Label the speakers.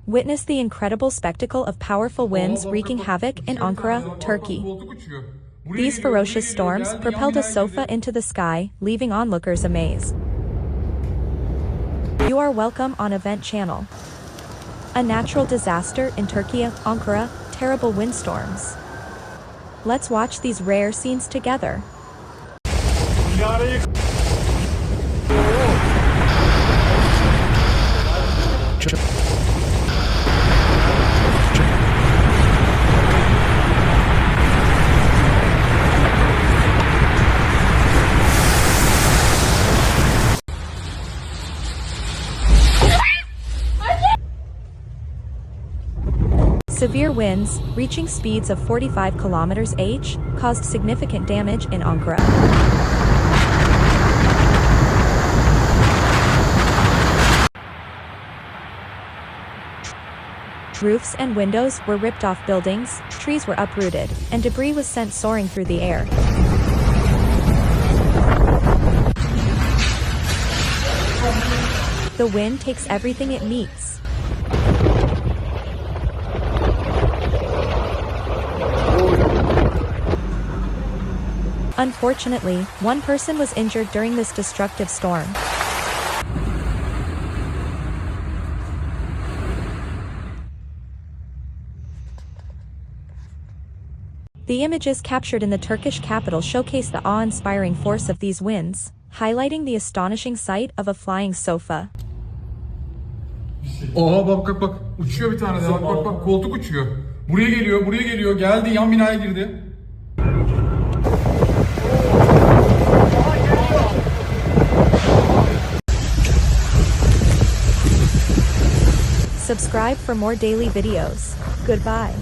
Speaker 1: Witness the incredible spectacle of powerful winds wreaking havoc in Ankara, Turkey. These ferocious storms propelled a sofa into the sky, leaving onlookers amazed. You are welcome on Event Channel. A natural disaster in Turkey, Ankara, terrible windstorms. Let's watch these rare scenes together. Severe winds, reaching speeds of 45 km/h, caused significant damage in Ankara. Roofs and windows were ripped off buildings, trees were uprooted, and debris was sent soaring through the air. The wind takes everything it meets. Unfortunately, one person was injured during this destructive storm. The images captured in the Turkish capital showcase the awe-inspiring force of these winds, highlighting the astonishing sight of a flying sofa.
Speaker 2: Oha bak uçuyor bir tane daha bak koltuk uçuyor. Buraya geliyor geldi yan binaya girdi.
Speaker 1: Subscribe for more daily videos. Goodbye.